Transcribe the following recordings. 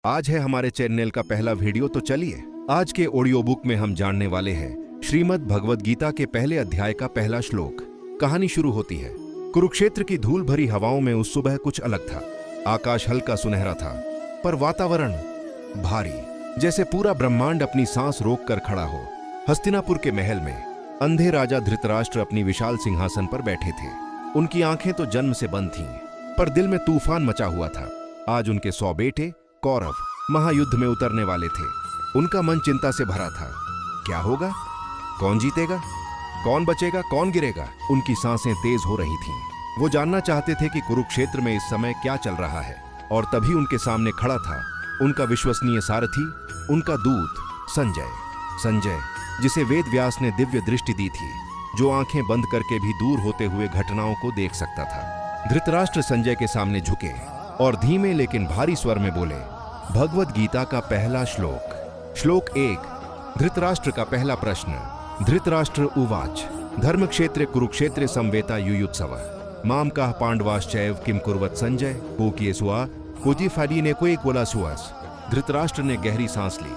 आज है हमारे चैनल का पहला वीडियो, तो चलिए आज के ऑडियो बुक में हम जानने वाले हैं श्रीमद् भगवद गीता के पहले अध्याय का पहला श्लोक। कहानी शुरू होती है। कुरुक्षेत्र की धूल भरी हवाओं में उस सुबह कुछ अलग था। आकाश हल्का सुनहरा था, पर वातावरण भारी, जैसे पूरा ब्रह्मांड अपनी सांस रोक कर खड़ा हो। हस्तिनापुर के महल में अंधे राजा धृतराष्ट्र अपनी विशाल सिंहासन पर बैठे थे। उनकी आंखें तो जन्म से बंद थीं, पर दिल में तूफान मचा हुआ था। आज उनके 100 बेटे कौरव महायुद्ध में उतरने वाले थे। उनका मन चिंता से भरा था। क्या होगा? कौन जीतेगा? कौन बचेगा? कौन गिरेगा? उनकी सांसें तेज हो रही थीं। वो जानना चाहते थे कि कुरुक्षेत्र में इस समय क्या चल रहा है। और तभी उनके सामने खड़ा था उनका विश्वसनीय सारथी, उनका दूत संजय, जिसे वेद व्यास ने दिव्य दृष्टि दी थी, जो आंखें बंद करके भी दूर होते हुए घटनाओं को देख सकता था। धृतराष्ट्र संजय के सामने झुके और धीमे लेकिन भारी स्वर में बोले, भगवद गीता का पहला श्लोक। श्लोक 1। धृतराष्ट्र का पहला प्रश्न। धृतराष्ट्र उवाच, धर्मक्षेत्रे कुरुक्षेत्रे संवेता युयुत्सव माम काह पांडवाश्चैव किम कुर्वत संजय कोकियसुआ कोजी फाडीने कोई कोलासुआस। धृतराष्ट्र ने गहरी सांस ली।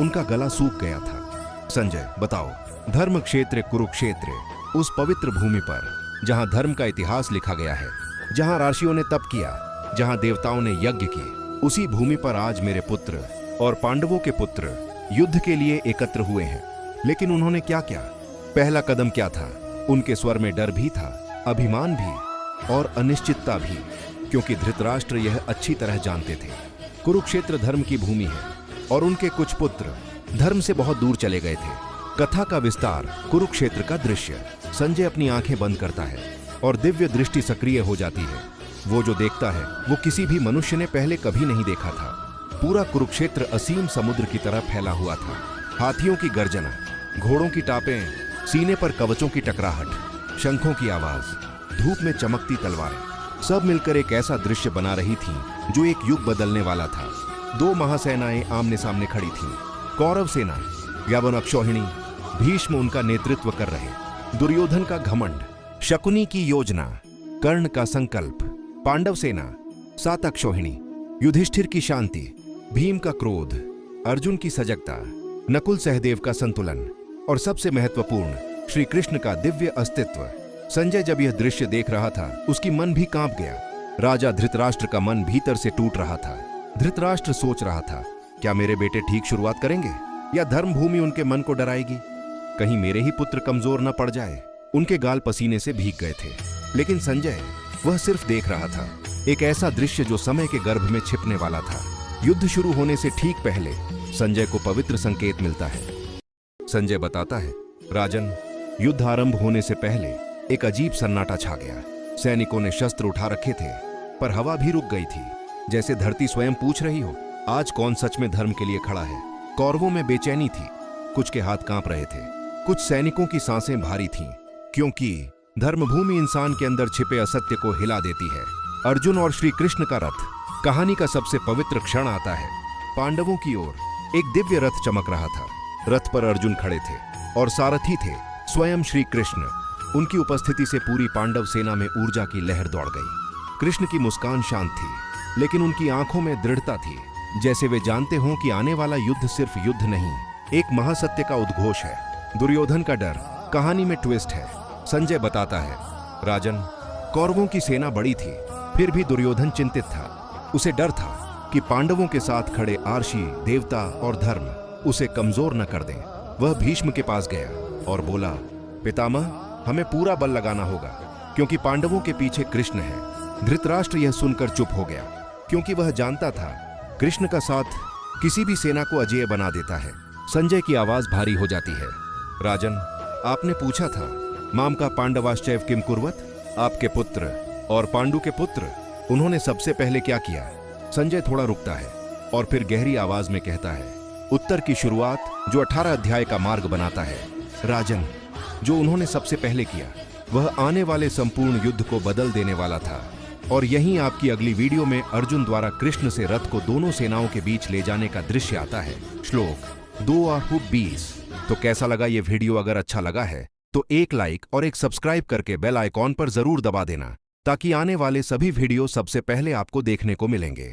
उनका गला सूख गया था। संजय, बताओ, धर्मक्षेत्र कुरुक्षेत्र, उस पवित्र भूमि पर जहां धर्म का इतिहास लिखा गया है, जहां ऋषियों ने तप किया, जहां देवताओं ने यज्ञ किए, उसी भूमि पर आज मेरे पुत्र और पांडवों के पुत्र युद्ध के लिए एकत्र हुए हैं। लेकिन उन्होंने क्या किया? पहला कदम क्या था? उनके स्वर में डर भी था, अभिमान भी और अनिश्चितता भी, क्योंकि धृतराष्ट्र यह अच्छी तरह जानते थे कुरुक्षेत्र धर्म की भूमि है और उनके कुछ पुत्र धर्म से बहुत दूर चले गए थे। कथा का विस्तार, कुरुक्षेत्र का दृश्य। संजय अपनी आंखें बंद करता है और दिव्य दृष्टि सक्रिय हो जाती है। वो जो देखता है वो किसी भी मनुष्य ने पहले कभी नहीं देखा था। पूरा कुरुक्षेत्र असीम समुद्र की तरह फैला हुआ था। हाथियों की गर्जना, घोड़ों की टापें, सीने पर कवचों की टकराहट, शंखों की आवाज, धूप में चमकती तलवारें, सब मिलकर एक ऐसा दृश्य बना रही थी जो एक युग बदलने वाला था। 2 महासेनाएं आमने सामने खड़ी थीं। कौरव सेना, यवन अक्षौहिणी, भीष्म उनका नेतृत्व कर रहे, दुर्योधन का घमंड, शकुनी की योजना, कर्ण का संकल्प। पांडव सेना, 7 अक्षौहिणी, युधिष्ठिर की शांति, भीम का क्रोध, अर्जुन की सजगता, नकुल सहदेव का संतुलन और सबसे महत्वपूर्ण श्री कृष्ण का दिव्य अस्तित्व। संजय जब यह दृश्य देख रहा था, उसकी मन भी कांप गया। राजा धृतराष्ट्र का मन भीतर से टूट रहा था। धृतराष्ट्र सोच रहा था, क्या मेरे बेटे ठीक शुरुआत करेंगे या धर्मभूमि उनके मन को डराएगी? कहीं मेरे ही पुत्र कमजोर न पड़ जाए। उनके गाल पसीने से भीग गए थे। लेकिन संजय, वह सिर्फ देख रहा था एक ऐसा दृश्य जो समय के गर्भ में छिपने वाला था। युद्ध शुरू होने से ठीक पहले संजय को पवित्र संकेत मिलता है। संजय बताता है, राजन, युद्ध आरंभ होने से पहले एक अजीब सन्नाटा छा गया। सैनिकों ने शस्त्र उठा रखे थे, पर हवा भी रुक गई थी, जैसे धरती स्वयं पूछ रही हो, आज कौन सच में धर्म के लिए खड़ा है। कौरवों में बेचैनी थी, कुछ के हाथ कांप रहे थे, कुछ सैनिकों की सांसें भारी थीं, क्योंकि धर्मभूमि इंसान के अंदर छिपे असत्य को हिला देती है। अर्जुन और श्री कृष्ण का रथ, कहानी का सबसे पवित्र क्षण आता है। पांडवों की ओर एक दिव्य रथ चमक रहा था। रथ पर अर्जुन खड़े थे और सारथी थे स्वयं श्री कृष्ण। उनकी उपस्थिति से पूरी पांडव सेना में ऊर्जा की लहर दौड़ गई। कृष्ण की मुस्कान शांत थी, लेकिन उनकी आंखों में दृढ़ता थी, जैसे वे जानते हों कि आने वाला युद्ध सिर्फ युद्ध नहीं, एक महासत्य का उद्घोष है। दुर्योधन का डर, कहानी में ट्विस्ट है। संजय बताता है, राजन, कौरवों की सेना बड़ी थी, फिर भी दुर्योधन चिंतित था। उसे डर था कि पांडवों के साथ खड़े आर्षि, देवता और धर्म उसे कमजोर न कर दें। वह भीष्म के पास गया और बोला, पितामह, हमें पूरा बल लगाना होगा, क्योंकि पांडवों के पीछे कृष्ण है। धृतराष्ट्र यह सुनकर चुप हो गया, क्योंकि वह जानता था कृष्ण का साथ किसी भी सेना को अजेय बना देता है। संजय की आवाज भारी हो जाती है, राजन, आपने पूछा था, माम का पांडवाश्चैव किम कुर्वत, आपके पुत्र और पांडु के पुत्र, उन्होंने सबसे पहले क्या किया? संजय थोड़ा रुकता है और फिर गहरी आवाज में कहता है, उत्तर की शुरुआत जो 18 अध्याय का मार्ग बनाता है। राजन, जो उन्होंने सबसे पहले किया वह आने वाले संपूर्ण युद्ध को बदल देने वाला था। और यहीं आपकी अगली वीडियो में अर्जुन द्वारा कृष्ण से रथ को दोनों सेनाओं के बीच ले जाने का दृश्य आता है। श्लोक 2:20। तो कैसा लगा ये वीडियो? अगर अच्छा लगा है तो एक लाइक और एक सब्सक्राइब करके बेल आइकॉन पर जरूर दबा देना, ताकि आने वाले सभी वीडियो सबसे पहले आपको देखने को मिलेंगे।